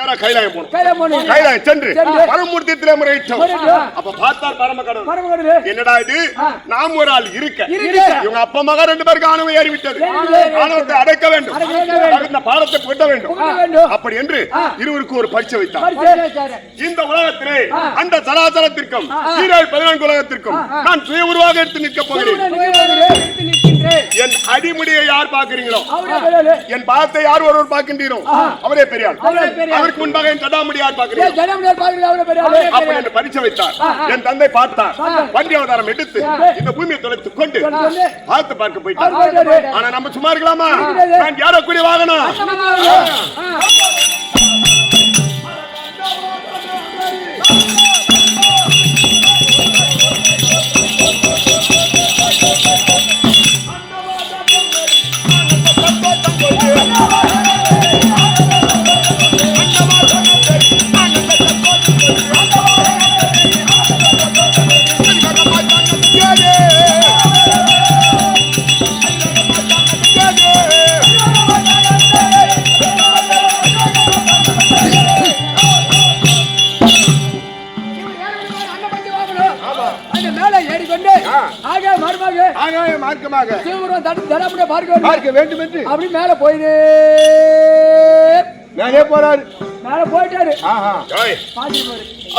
நேரா கைலாயம் போனோம். கைலாயம் சென்று பரமூர்த்தியிலே முறையிட்டோம். அப்ப பார்த்தார் பரமக்கடவுள், என்னடா இது, நாம் ஒரு ஆள் இருக்க இவங்க அப்பா மகா 2 பேருக்கு ஆணவம் ஏறிவிட்டது, ஆணவத்தை அடக்க வேண்டும், இந்த பாடத்தை கொட்ட வேண்டும். அப்படி என்று இருவருக்கு ஒரு பரீட்சை வைத்தார். இந்த உலகத்திலே அந்த சராசரத்திற்கும் 14 உலகத்திற்கும் நான் சுய உருவாக எடுத்து நிற்க போகிறேன். என் அடிமுடியை யார் பார்க்கிறீங்களோ, என் பாதத்தை யார் ஒருவர் பார்க்கின்றீரோ அவரே பெரியார். அவருக்கு முன்பாக என் ஜடாமுடி யார் பார்க்கிறீர்கள் அப்படி என்று பரீட்சை வைத்தார். என் தந்தை பார்த்தார், வண்டி அவதாரம் எடுத்து இந்த பூமியை தொலைத்துக் கொண்டு பார்த்து பார்க்க போயிட்டார். ஆனா நம்ம சும்மா இருக்கலாமா? நான் யாரோ கூடிய வாகனம். பார்க்க வேண்டும் என்று அப்படி மேல போயிரு மேலே போறாரு, மேல போயிட்டாரு.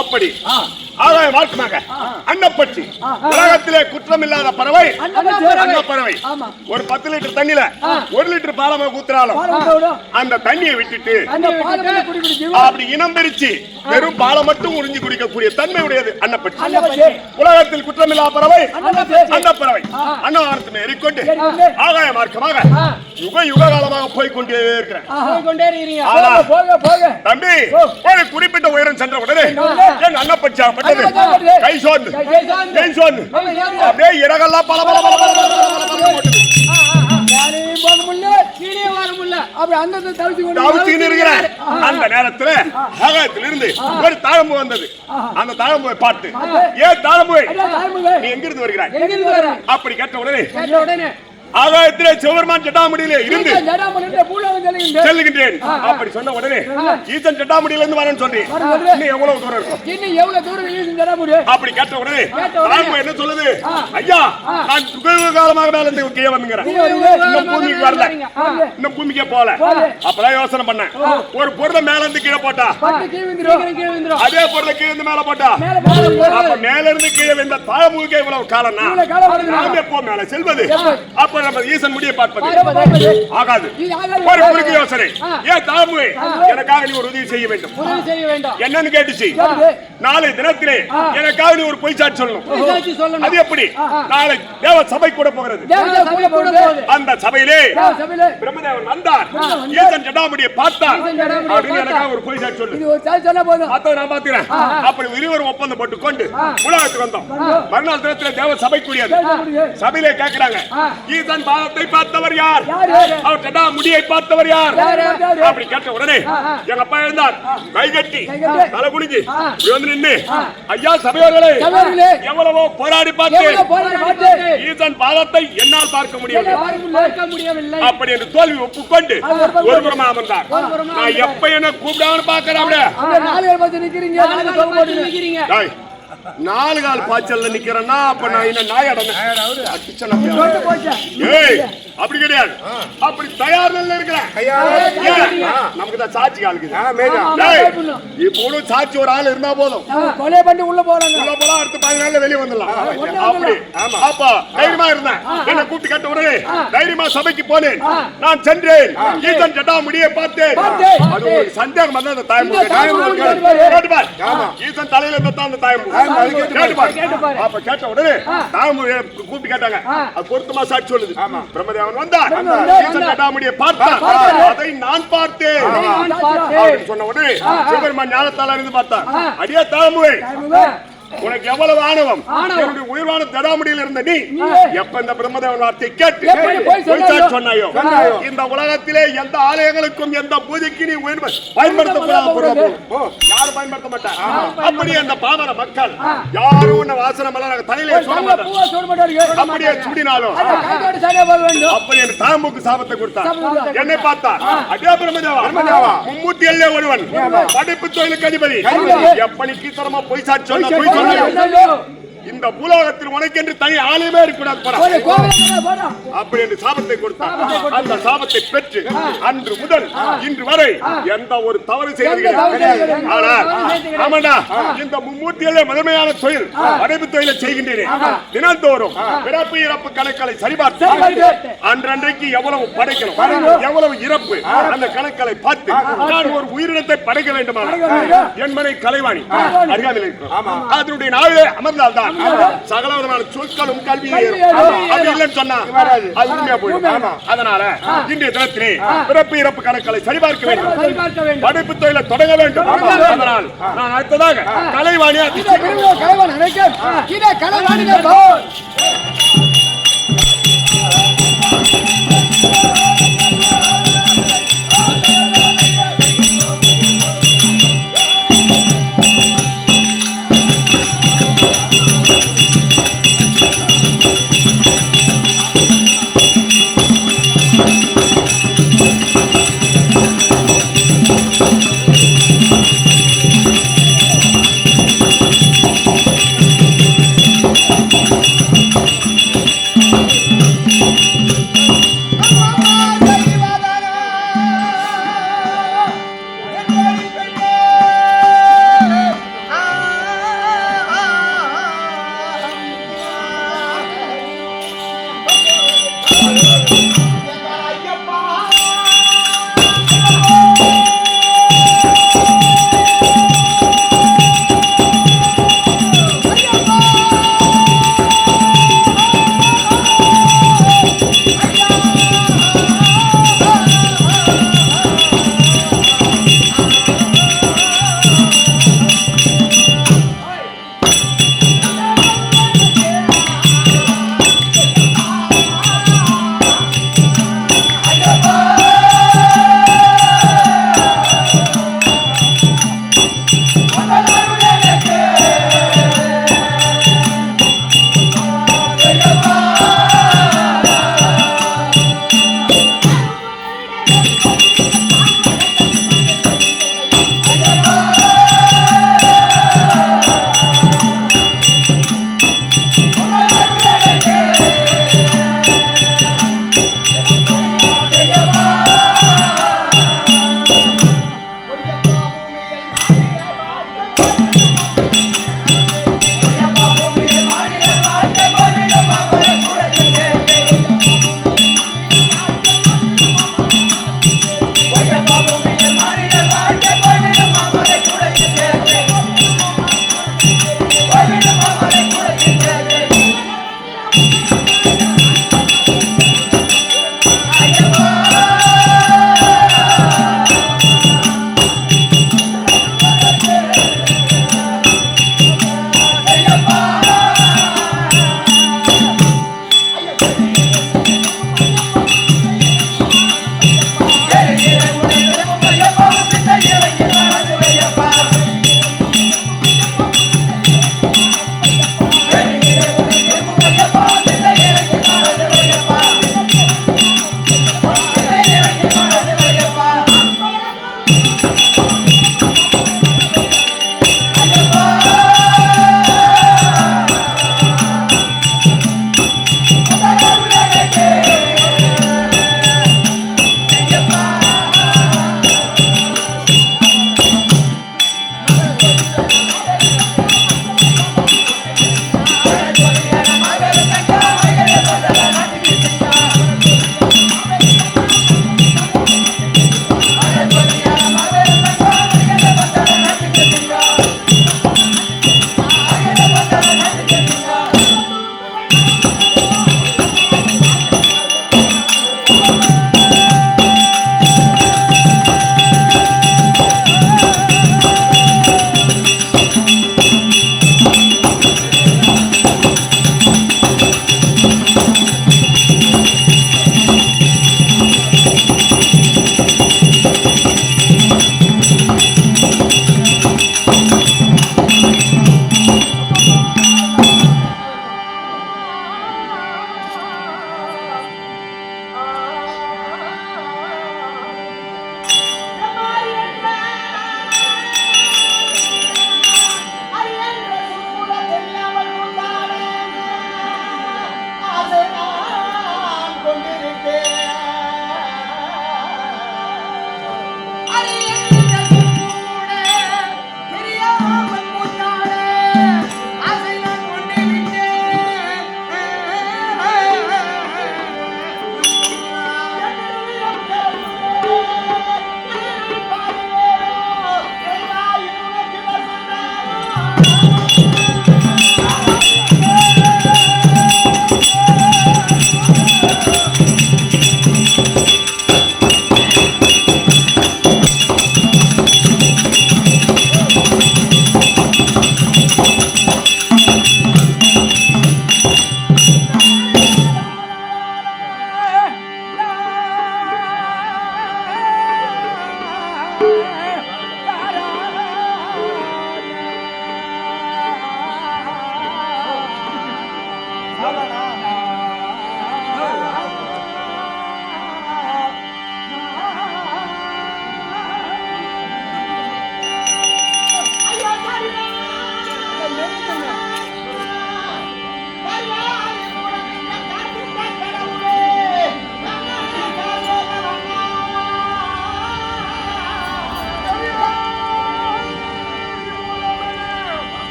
அப்படி ஆகாய மார்க்கமாக அன்னப்பட்சி, உலகத்திலே குற்றம் இல்லாத பறவை அன்னப்பறவை. ஒரு 10 லிட்டர் தண்ணில 1 லிட்டர் பாலமா ஊத்துறாலும் அந்த தண்ணியை விட்டுட்டு அப்படி இனம் பிரிச்சு வெறும் பாலம் மட்டும் உறிஞ்சி குடிக்கக்கூடிய தன்மை உடையது அன்னப்பட்சி. உலகத்தில் குற்றம் இல்லாத பறவை அன்னப்பறவை. அன்னவாரத்தை ஏறிக்கொண்டு ஆகாய மார்க்கமாக யுக யுக காலமாக போய்கொண்டே இருக்கிறேன். தம்பி, ஒரு குறிப்பிட்ட உயரம் சென்ற உடனே என் அன்னப்பட்சி கை சோர்ந்து அப்படியே இறகெல்லாம் பல பல பல அந்த நேரத்தில் ஆகாயத்திலிருந்து ஒரு தாழம்பு வந்தது. அந்த தாழம்புவை பார்த்து, ஏன் தாழம்புவை நீ எங்கிருந்து வருகிறாய் அப்படி கேட்ட உடனே ஆகாயத்திலே சிவபெருமான் ஜடாமுடியிலே இருந்து செல்லுகின்றேன் அப்படி சொன்ன உடனே ஈசன் ஜடாமுடியில இருந்து வரேன்னு சொன்னேன். இன்னும் எவ்வளவு தூரம் இருக்கும் அப்படி கேட்ட உடனே என்ன சொல்லுது, ஐயா நான் காலமாக மேல இருந்து கீழே வந்துங்கிறேன், இன்னும் பூமிக்கு வரல, இன்னும் பூமிக்கே போல. அப்பதான் யோசனை பண்ணேன், ஒரு பொருளை மேல இருந்து கீழே போட்டா அதே பொருளை கீழே இருந்து மேல போட்டா அப்ப மேல இருந்து கீழே வந்த தாழமுகே இவ்வளவு காலம்னா நாம எப்போ மேல செல்வது? அப்ப நம்ம ஈசன் முடியை பார்ப்பது ஆகாது. ஒரு குறுக்கு யோசனை, ஏன் தாழ்முகை எனக்காக நீ ஒரு உதவி செய்ய வேண்டும். என்னன்னு கேட்டுச்சு, நாளை தினத்திலே எனக்காக நீ ஒரு பொய் சாட்சி சொல்லணும். அது எப்படி? நாளை தேவ சபை கூட போகிறது. அந்த சபையிலே பிரம்மதேவன் வந்தார், ஈசன் ஜடாமுடியை பார்த்தார் அப்படின்னு எனக்காக ஒரு பொய் சாட்சி சொல்லு. நான் பாத்துக்கிறேன். அப்படி இருவரும் ஒப்பந்தம் போட்டுக் கொண்டு உலகத்துக்கு வந்தோம். மறுநாள் தினத்திலே தேவ சபை கூடியது. சபையிலே கேட்கிறாங்க, ஈசன் பாதத்தை பார்த்தவர் யார், அவர் ஜடா முடியை பார்த்தவர் யார் அப்படி கேட்ட உடனே எங்க அப்பா இருந்தார், கை கட்டி தலை குனிஞ்சு வந்து நின்று, ஐயா சபையோர்களே, எவ்வளவோ போராடி பார்த்தேன், ஈசன் பாதத்தை என்னால் பார்க்க முடியவில்லை அப்படி என்று தோல்வி ஒப்புக்கொண்டு ஒரு புறமா அமர்ந்தார். நான் எப்ப என்ன கூப்பிடாமனு பாக்கிறேன், 4 கால் பாய்ச்சல்ல நிக்கிறேன்னா அப்ப நான் என்ன நாய் அப்படி கிடையாது. அப்படி தயார் நிலையில இருக்கிறேன். நமக்கு தான் சாட்சி ஆளுக்கு இப்போ சாட்சி ஒரு ஆள் இருந்தா போதும், கொலை பண்ணி உள்ள போறாங்க, உள்ள போலாம், அடுத்த 10 நாள்ல வெளியே வந்துடலாம். அப்படி அப்ப தைரியமா இருந்தேன். என்ன கூப்பிட்டு கேட்ட உடனே தைரியமா சபைக்கு போனேன். நான் சென்றேன், ஈசன் ஜடாமுடியை பார்த்தேன். அது ஒரு சந்தேகம் வந்து அந்த தாயம்பு ஈசன் தலையில இருந்தா அந்த தாயம்பு அப்ப கேட்ட உடனே கூப்பிட்டு கேட்டாங்க, அது பொருத்தமா சாட்சி சொல்லுது. பிரம்மதேவன் வந்தார், ஈசன் ஜடாமுடியை பார்த்தார், அதை நான் பார்த்தேன் சொன்ன உடனே சிவபெருமான் ஞானத்தால இருந்து பார்த்தார். அடியே தாமுவே, உனக்கு எவ்வளவு ஆணவம் ஆணவம். என்னுடைய உயிர்வான தடாமுடியில் இருந்த நீ எப்ப இந்த பிரம்மதேவன் வார்த்தை கேட்டு எப்படி போய் பொய்ச்சாட்சி சொன்னாயோ சொன்னாயோ. இந்த உலகத்திலே எந்த ஆலயங்களுக்கும் எந்த பூஜைக்கு நீ பயன்படுத்தக்கூடாது பிரபு. யாரும் பயன்படுத்த மாட்டார். அப்படி அந்த பாமர மக்கள் யாரும் உன்னை வாசனை மலர் தலையிலே சுட மாட்டார். பூவை சுட மாட்டாரு. அப்படியே சுடினாலும் அந்த கைதோடு சரியா போக வேண்டும். அப்படி என் தாம்புக்கு சாபத்தை கொடுத்தார். சாபத்தை என்னை பார்த்தார். அடே பிரம்மதேவா மும்மூர்த்தியிலே ஒருவன் படிப்பு தொழிலுக்கு அதிபதி எப்படி கீத்தரமா பொய் சாட்சி சொன்ன பொய் சொன்னாயோ இந்த பூலோகத்தில் உனக்கென்று தனி ஆலயமே இருக்கக்கூடாது. ஒரு கோவிலுக்கு போடா. அப்படி என்று சாபத்தை கொடுத்தார். அந்த சாபத்தை பெற்று அன்று முதல் இன்று வரை எந்த ஒரு தவறு செய்யவில்லை. ஆனால் ஆமாண்டா இந்த மும்மூர்த்தியிலே முதன்மையான தொழில் படைப்பு தொழிலை செய்கின்றேன். தினந்தோறும் பிறப்பு இறப்பு கணக்களை சரிபார்த்து அன்றன்றைக்கு எவ்வளவு படைக்கணும் எவ்வளவு இறப்பு அந்த கணக்களை பார்த்து நான் ஒரு உயிரினத்தை படைக்க வேண்டுமானால் என் மனை கலைவாணி அருகாமையில் இருக்கிறோம். அதனுடைய நாளிலே அமர்ந்தால்தான் சகல விதமான சொற்களும் கல்வியும் அது இல்லைன்னு சொன்னா அது உண்மையா போயிடும். அதனால இன்றைய தினத்திலே பிறப்பு இறப்பு கணக்களை சரிபார்க்க வேண்டும். படிப்பு தொழிலை தொடங்க வேண்டும். அதனால் நான் அடுத்ததாக கலைவாணியா கலைவாணி நினைக்க இதே கலைவாணிகள் போல்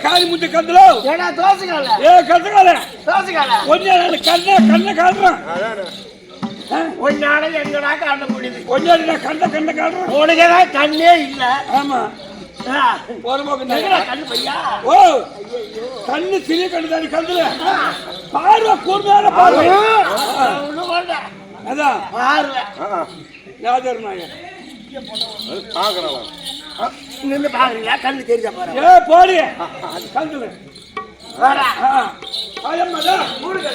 காலி முட்டை கந்தலோ ஏடா தோசைகால கந்தகால தோசைகால கொஞ்சம் கண்ணை காட்டுறான் ஒன்னால எங்கடா காட்ட முடியுது கொஞ்சம் கண்ணை காட்டுறான் உனக்குதான் கண்ணே இல்ல ஆமா ஒரு பக்கம் கண்ணு பையா ஓ கண்ணு சிறிய கண்ணு தானே கந்துல பார்வை கூர்மையான பார்வை அதான் பார்வை யாதர் நாயர் பாக்குறோம் நின்று பாக்குறீங்களா கண்ணு தெரிஞ்ச பாரு ஏ போடி கந்துல வாடா ஆயம்மாடா மூடுங்க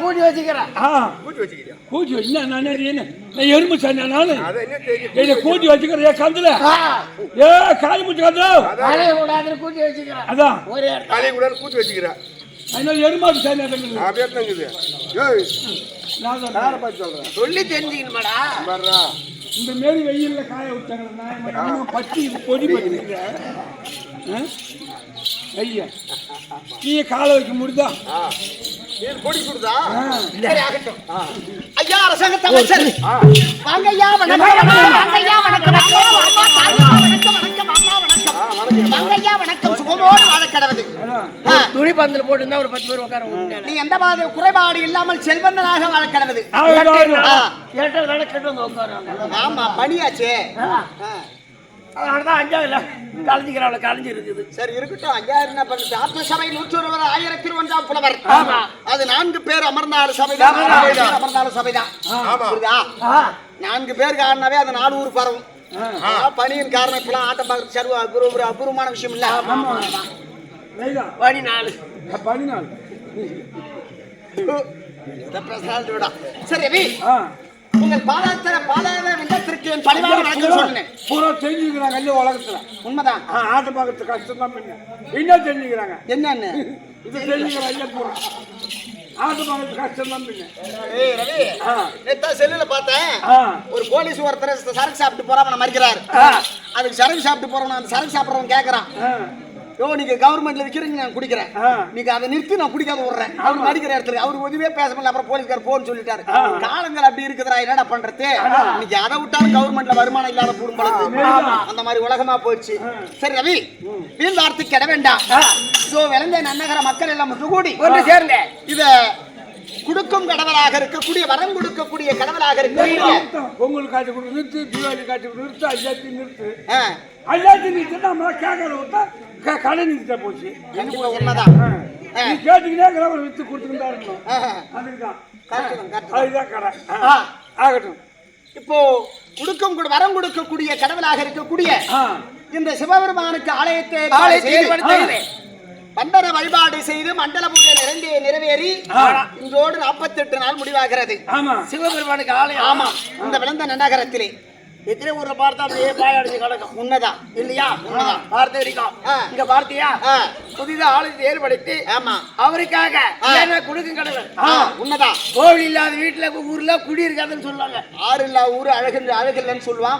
கூட்டி வச்சுக்கிறேன். கூட்டி வச்சுக்கிறியா? கூட்டி வச்சு என்ன நான் எறும்பு சார் நானு அது என்ன தெரியும்? என்னை கூட்டி வச்சுக்கிறேன் கந்துல ஏ காலி முச்சு கந்துல காலையை கூடாதுன்னு கூட்டி வச்சுக்கிறேன். அதான் ஒரே காலையை கூட கூட்டி வச்சுக்கிறா. இன்னும் எருமாடு சார் அப்படியே தங்குது. ஏய், நான் யாரை பார்த்து சொல்றேன்? சொல்லி தெரிஞ்சுக்கணுமாடா. வர்றா. இந்த மாரி வெயில்ல காய விட்டாங்க நான் பச்சி பொடி பண்ணிக்கிறேன் ஐயா நீ காலை வைக்க முடியுதா நீ பொடி கொடுதா? சரி, ஆகட்டும். ஐயா அரசாங்கத்தை அமைச்சர். வாங்க ஐயா, வணக்கம். வாங்க ஐயா, வணக்கம். வாங்க ஐயா, வணக்கம். சுகமோடு வாழ கடவுது. துணி பந்தல் போட்டுருந்தா ஒரு 10 பேர் உட்கார. நீ எந்த மாதிரி குறைபாடு இல்லாமல் செல்வந்தனாக வாழ கடவுது. கேட்டது வேலை கேட்டு வந்து உட்காருவாங்க. ஆமா, பணியாச்சே. அதனாலதான் 5 கலைஞ்சிக்கிறாள், கலைஞ்சி இருக்குது. சரி இருக்கட்டும். 5000 என்ன பண்ணுது? ஆத்ம சபை 101 1001 புலவர். அது 4 பேர் அமர்ந்தாலும் சபைதான். அமர்ந்தாலும் சபைதான். புரியுதா? 4 பேர் காரணமே அது 4 ஊர் பரவும். பணியின் காரணம் இப்பெல்லாம் ஆட்டம் பார்க்கறது சர்வ அபூர்வமான விஷயம் இல்ல. பணி 4 பனி நாள் விடா. சரி ரவி, உங்கள் பாதாள விண்ணத்திற்கு என் பணிவான வணக்கம் சொன்னேன். பூரா தெரிஞ்சுக்கிறாங்க இல்ல உலகத்துல. உண்மைதான். ஆட்டம் பார்க்கறது கஷ்டம் தான். என்ன தெரிஞ்சுக்கிறாங்க? என்னன்னு இது தெரிஞ்சுக்கிறாங்க பூரா. ஆட்டம் பார்க்கறது கஷ்டம் தான். ஏய் ரவி, நேத்தா செல்லுல பார்த்தேன். ஒரு போலீஸ் ஒருத்தர் சரக்கு சாப்பிட்டு போறவன மறிக்கிறாரு. அதுக்கு சரக்கு சாப்பிட்டு போறவன் அந்த சரக்கு சாப்பிடுறவன் கேக்குறான், யோ நீங்க கவர்மெண்ட்ல விக்கிறீங்க, நான் குடிக்கிறேன், நீங்க அதை நிறுத்தி நான் குடிக்காத விடுறேன். அவர் மடிக்கிற இடத்துல அவர் உதவியே பேச முடியல. அப்புறம் போலீஸ்கார் போன்னு சொல்லிட்டாரு. காலங்கள் அப்படி இருக்குதுடா, என்னடா பண்றது? இன்னைக்கு அதை விட்டாலும் கவர்மெண்ட்ல வருமானம் இல்லாத குடும்பம் அந்த மாதிரி உலகமா போயிடுச்சு. சரி ரவி, வீண் வார்த்தைக்கு இட வேண்டாம். விளைந்த நன்னகர மக்கள் எல்லாம் கூடி ஒன்று சேர்ந்த இத குடுக்கும் கடவுளாக இருக்கக்கூடிய வரம் கொடுக்கக்கூடிய கடவுளாக இருக்கக்கூடிய பொங்கல் காட்சி கொடு நிறுத்து, தீபாவளி காட்சி கொடு நிறுத்து, ஐயாத்தி நிறுத்து, ஐயாத்தி நிறுத்து. நம்ம கேட்கறத விட்டா கடை நிறுத்த போச்சு. உண்மைதான். நீ கேட்டீங்கன்னா ஒரு வித்து கொடுத்துருந்தா இருக்கணும். அதுதான் கடை. ஆகட்டும். இப்போ வரம் கொடுக்கக்கூடிய கடவுளாக இருக்கக்கூடிய இந்த சிவபெருமானுக்கு ஆலயத்தை பண்டர வழிபாடு செய்து மண்டல பூஜை நிறைவேறி இன்றோடு 48 நாள் முடிவாகிறது. சிவபெருமானுக்கு ஆலயம். ஆமா, இந்த விளந்த நகரத்திலே எத்தனை ஊர்ல பார்த்தா அப்படியே பாயாடிச்சு கிடக்கும். உண்மைதான் இல்லையா? உண்மைதான். பார்த்து வரைக்கும் இங்க பார்த்தியா? புதிதா ஆலயத்தை ஏற்படுத்தி அவருக்காக கொடுக்கும் கடவுள். உண்மைதான். கோவில் இல்லாத வீட்டுல ஊர்ல குடி இருக்காதுன்னு சொல்லுவாங்க. ஆறு இல்லாத ஊரு அழகில்லன்னு சொல்லுவான்.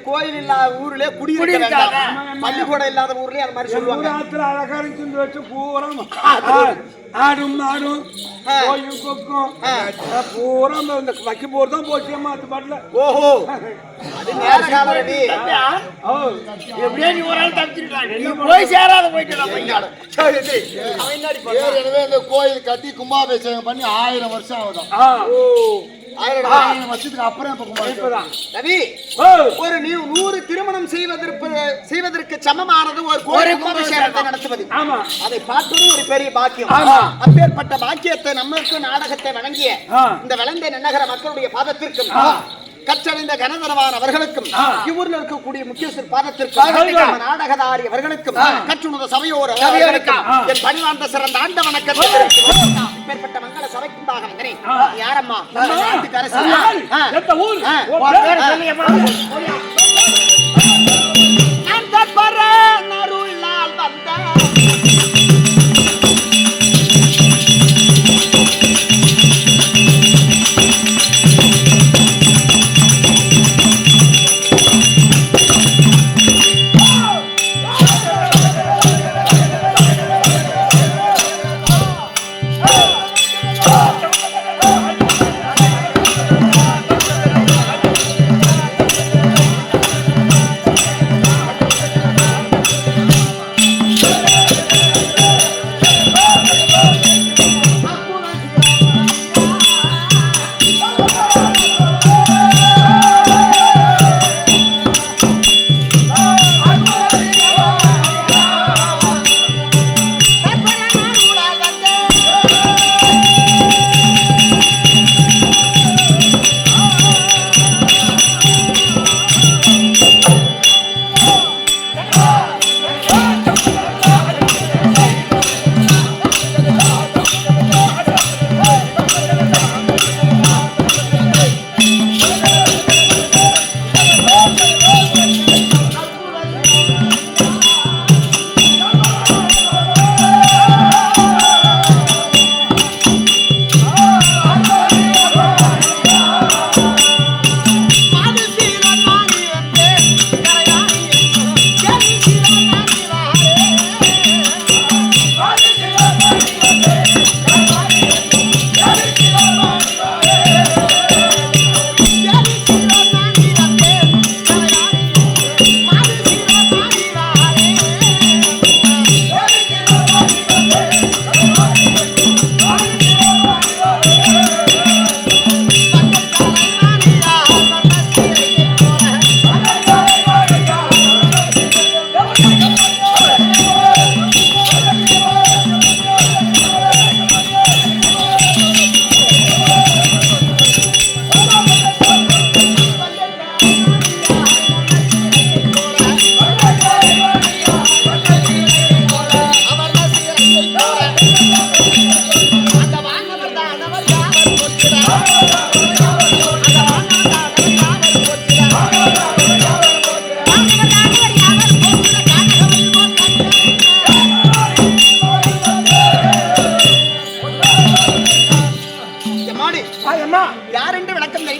கோயில் இல்லாத ஊர்ல குடியிருக்காங்க. பள்ளிக்கூடம் இல்லாத ஊர்லயே அது மாதிரி சொல்லுவாங்க. அழகா இருந்து வச்சு பூரா ஆடும் மாடும் கோயும் கொக்கும் பூரா இந்த வைக்க போர் தான் போச்சுமா. அது பாட்டுல ஓஹோ, அது நேர காலடி. எப்படியே நீ ஒரு ஆள் தப்பிச்சிருக்காங்க, போய் சேராத போயிட்டு. எனவே இந்த கோயில் கட்டி கும்பாபிஷேகம் பண்ணி 1000 வருஷம் ஆகுது. 1000 வருஷத்துக்கு அப்புறம் ரவி, ஒரு 100 திருமணம் செய்வதற்கு சமமானது ஒரு கோயில் கும்பாபிஷேகத்தை நடத்துவது. அதை பார்ப்பது ஒரு பெரிய பாக்கியம். அப்பேற்பட்ட பாக்கியத்தை நம்மளுக்கு நாடகத்தை வழங்கிய இந்த விளந்த நன்னகர மக்களுடைய பாதத்திற்கும் கற்றறிந்த கனதனவான அவர்களுக்கும் இவூரில் இருக்கக்கூடிய முக்கியஸ்தர் பாதத்திற்கும் நாடகதாரி அவர்களுக்கும் கற்றுணர்ந்த சபையோர் என் பணிவார்ந்த சிறந்த ஆண்ட வணக்கத்தை மேற்பட்ட மங்கள சபைக்குண்டாக வந்தேன். யாரம்மா? நாட்டுக்கு அரசு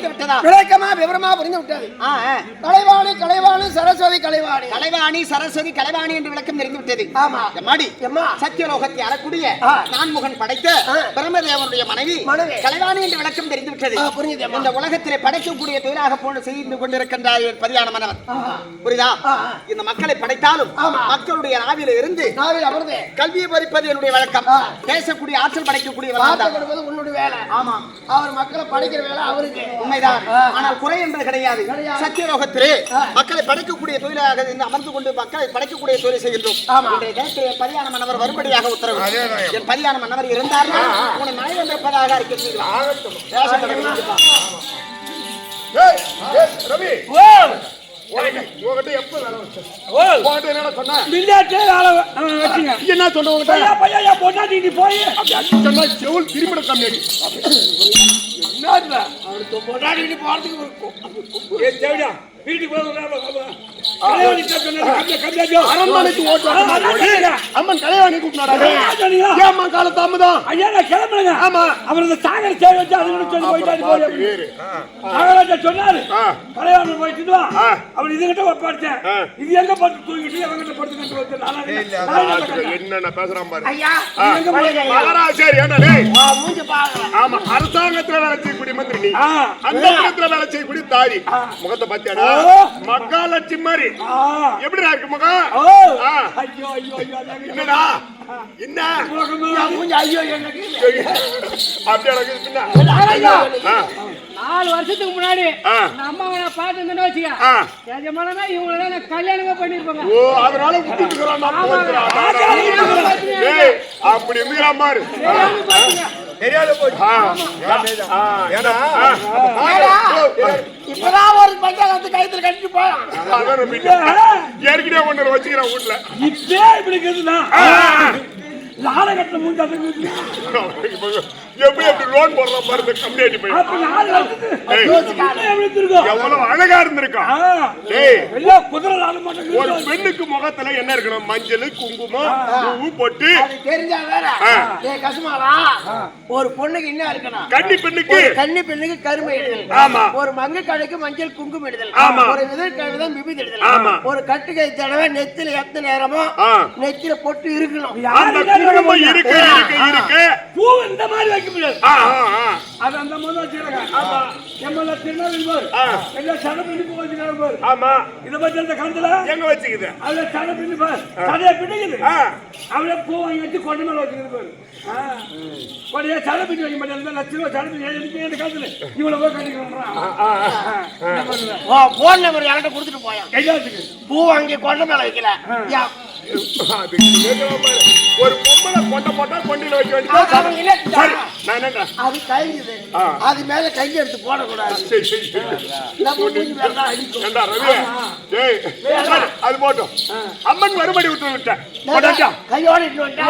புரிந்து விட்டதா? விளக்கமா விவரமா புரிந்து விட்டது. கலைவாணி கலைவாணி சரஸ்வதி கலைவாணி கலைவாணி சரஸ்வதி கலைவாணி என்று விளக்கம் தெரிந்து விட்டது. ஆமா. எம்மாடி எம்மா. சத்தியலோகத்தை அறக்கூடிய நான்முகன் படைத்த பிரம்மதேவனுடைய மனைவி மனைவி. கலைவாணி என்று விளக்கம் தெரிந்து விட்டது. புரியுது. இந்த உலகத்திலே படைக்கக்கூடிய தொழிலாக போன்று செய்து கொண்டிருக்கின்றார் பதியான மன்னவன். புரியுதா? இந்த மக்களை படைத்தாலும் மக்களுடைய நாவில இருந்து அமர்ந்து கல்வியை பறிப்பது என்னுடைய வழக்கம். பேசக்கூடிய ஆற்றல் படைக்கக்கூடிய உன்னுடைய வேலை. ஆமா, அவர் மக்களை படைக்கிற வேலை அவருக்கு. உண்மைதான். ஆனால் குறை என்பது கிடையாது. சத்தியலோகத்திலே மக்களை படைக்கக்கூடிய தொழிலாக அமர்ந்து கொண்டு மக்களை படைக்கக்கூடிய தொழில் செய்கின்றோம். பதியான மன்னவர் வரும்படியாக உத்தரவு. என் பதியான மன்னவர் இருந்தார் உன்னை மனை வந்திருப்பதாக இருக்கிறீர்களா? ரவி உங்ககிட்ட எப்ப வேலை வச்சேன்? என்ன சொன்ன? என்ன சொன்ன? பொண்டாட்டி நீ போய் சொன்னா செவுல் திரும்பிட கம்மி. என்ன அவருக்கு பொண்டாட்டி நீ போறதுக்கு வீட்டுக்கு அரண்மனைக்கு அம்மன் கல்யாணி கூப்பிட்டாரு. ஏம்மா கால தாமதம்? ஐயா நான் கிளம்புறேங்க. ஆமா, அவர் இந்த சாகர சேவை வச்சு அது சொல்லி போயிட்டாரு. சொன்னாரு கல்யாணம் போயிட்டு அவர் இதுகிட்ட படிச்சேன். இது எங்க படுத்து தூங்கிட்டு எவங்கிட்ட படுத்து என்னென்ன பேசுறான் பாரு. ஐயா மகாராஜர் ஆமா, அரசாங்கத்துல வேலை செய்யக்கூடிய மந்திரி நீ, அந்த இடத்துல வேலை செய்யக்கூடிய தாரி. முகத்தை பத்தியாடா மகாலட்சுமி மாதிரி எப்படி இருக்கு முகம்? ஐயோ ஐயோ என்னடா என்ன ஐயோ அப்படியே 4 வருஷத்துக்கு முன்னாடி அம்மாவை நான் பார்த்து இருந்தேன்னு வச்சுக்க, எஜமானா இவங்கள நான் கல்யாணமே பண்ணிருப்பாங்க. ஓ, அதனால அப்படி இருந்துக்கிறான் பாரு. இப்பதான் ஒரு பஞ்சாயத்து கைத்துல கட்டிட்டு போறான். ஏற்கனவே ஒன்று வச்சுக்கிறேன் வீட்டுல. இப்பே இப்படி இருக்குதுன்னா லாரகத்துல மூஞ்சாது எப்படி எப்படி லோன் போடுற மாதிரி கம்யூனிட்டி போய் எவ்வளவு அழகா இருந்திருக்கான். ஒரு பெண்ணுக்கு முகத்துல என்ன இருக்கணும்? மஞ்சள், குங்குமம், பூ போட்டு தெரிஞ்சா வேற. கசுமாலா ஒரு பொண்ணுக்கு என்ன இருக்கணும்? கன்னி பெண்ணுக்கு கருமை இடுதல். ஆமா. ஒரு மங்க கடைக்கு மஞ்சள் குங்குமம் இடுதல். ஆமா. ஒரு விதல் கழுவிதான் விபதி இடுதல். ஆமா. ஒரு கட்டுக்கை தடவை நெத்தில எத்தனை நேரமோ நெத்தில பொட்டு இருக்கணும். இருக்கு பூ இந்த மாதிரி வைக்க முடியாது. அது அந்த மாதிரி வச்சுக்கிறாங்க. எம்மல திருநாள் எல்லாம் சடப்பிடி பூ வச்சுக்கிறாங்க. ஆமா, இதை பத்தி அந்த காலத்துல எங்க வச்சுக்குது? அதுல சடப்பிடி கதையை பிடிக்குது. அவளே பூ வாங்கி வச்சு கொண்டு மேல வச்சுக்கிறது. கொடையா சடப்பிடி வைக்க மாட்டேன். லட்சம் சடப்பிடி இந்த காலத்துல இவ்வளவு போய் கட்டிக்கிறான். போன் நம்பர் யார்கிட்ட கொடுத்துட்டு போயா? பூ வாங்கி கொண்டு மேல வைக்கல. ஒரு பொம்பளை கொண்ட போட்டா கொண்டில வைக்க வேண்டியது. அது கைது. அது மேல கை எடுத்து போடக்கூடாது. அது போட்டோம். அம்மன் மறுபடி விட்டு விட்டேன். கையோட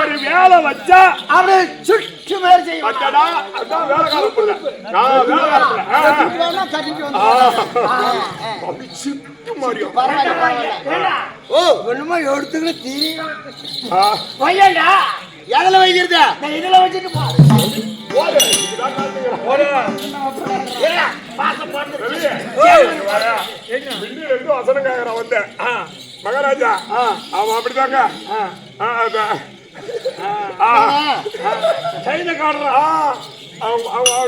ஒரு வேலை வச்சா அப்படியே சுற்று மேல செய்யும். அதான் வேலை காலப்படல. அப்படி சிட்டு மாறியும். ஒண்ணுமா எடுத்துக்கிட்டு தீரா எதில் வைக்கிறது? இதுல வச்சுட்டு போ. மகாராஜா அவன் அப்படிதாங்க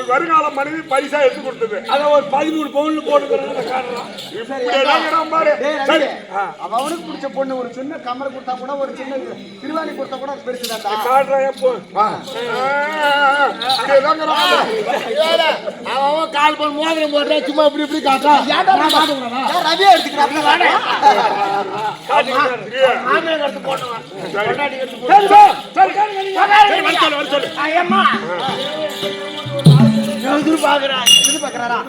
வருங்கால மனைவி பரிசா எடுத்து கொடுத்தது. அத ஒரு 13 பவுன்ல போட்டுக்கிறான். அவனுக்கு பிடிச்ச பொண்ணு ஒரு சின்ன கமரை கொடுத்தா கூட, ஒரு சின்ன திருவாணி கொடுத்தா கூட பெருசுதான். அவன் கால் பண்ண மோதிரம் போடுறா, சும்மா இப்படி இப்படி காட்டுறான். ரவியா எடுத்துக்கிறான். எதிர்பார்க்கிறாரா?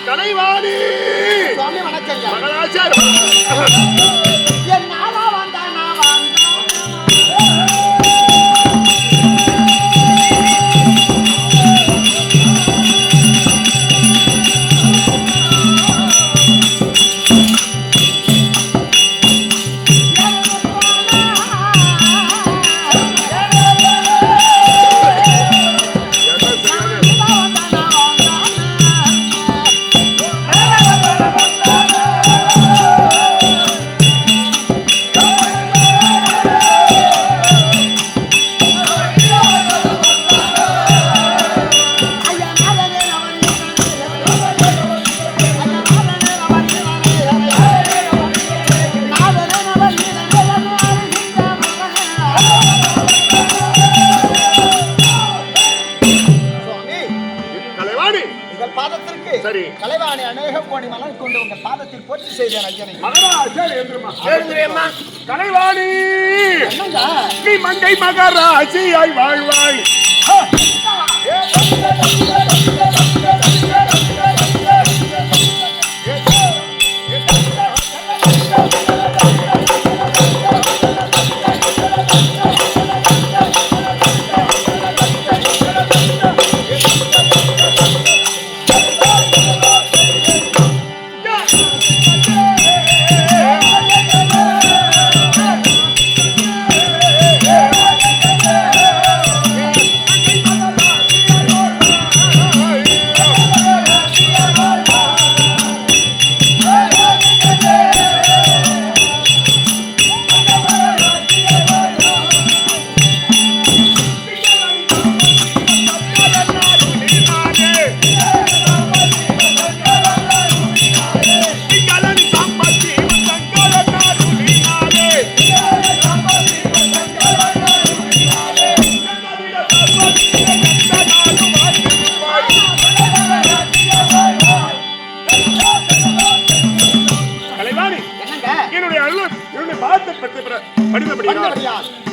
கலைவாணி சுவாமி வணக்கங்க. மகாராஜர் சரி. கலைவாணி அநேக கோடி மலர் கொண்டு உங்க பாதத்தில் போற்றி செய்தேன் ஐயனை. மகாராஜா என்றுமா கலைவாணி நீ மங்கை மகாராஜியாய் வாழ்வாய்.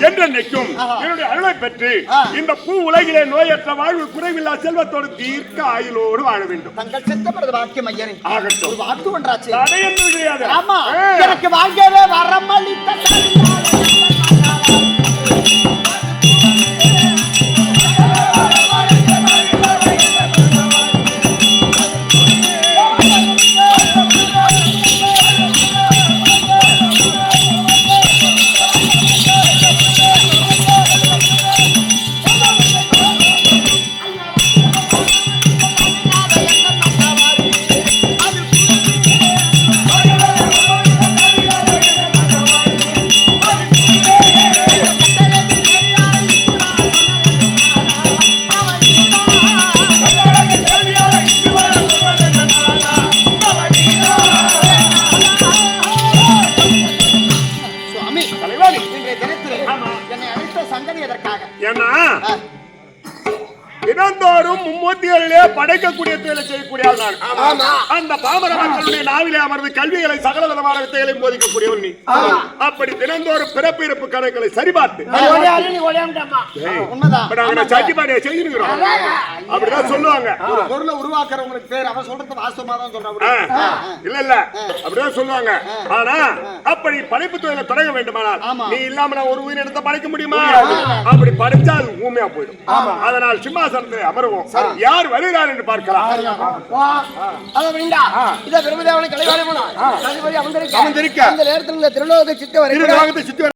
என்றென்னைக்கும் என்னுடைய அருளை பெற்று இந்த பூ உலகிலே நோயற்ற வாழ்வு குறைவில்லா செல்வத்தோடு தீர்க்க ஆயுளோடு வாழ வேண்டும். தங்கள் சித்தப்படுது வாக்கியம் ஐயனே. ஆகட்டும். ஒரு வாக்கு ஒன்றாச்சு. தடையென்று கிடையாது. ஆமா. எனக்கு வாழ்க்கவே வரமளித்த தினந்தோறும் மும்மூர்த்திகளிலே படைக்கக்கூடிய தொழிலை செய்யக்கூடிய அந்த பாமர மக்களுடைய நாவிலே அமர்ந்து கல்விகளை சகல விதமான வித்தைகளையும் போதிக்கக்கூடியவன் நீ. அப்படி தினந்தோறும் பிறப்பு இறப்பு கணக்குகளை சரிபார்த்து சட்டிப்பாடியை செய்திருக்கிறோம். அப்படிதான் சொல்லுவாங்க. பொருளை உருவாக்குறவங்களுக்கு பேர் அவன் சொல்றது வாஸ்தவமா தான் சொல்றாங்க. இல்ல இல்ல அப்படிதான் சொல்லுவாங்க. ஆனா அப்படி படைப்பு தொழிலை தொடங்க வேண்டுமானால் நீ இல்லாம நான் ஒரு உயிரினத்தை படைக்க முடியுமா? அப்படி படைச்சால் ஊமையா போயிடும். அதனால் சிம்மாசனத்தில் அமருவோம். யார் வருகிறார் என்று பார்க்கலாம். இந்த பிரம்மதேவனை கலைவாணி அமர்ந்திருக்க அந்த நேரத்தில் திருலோகத்தை சுத்தி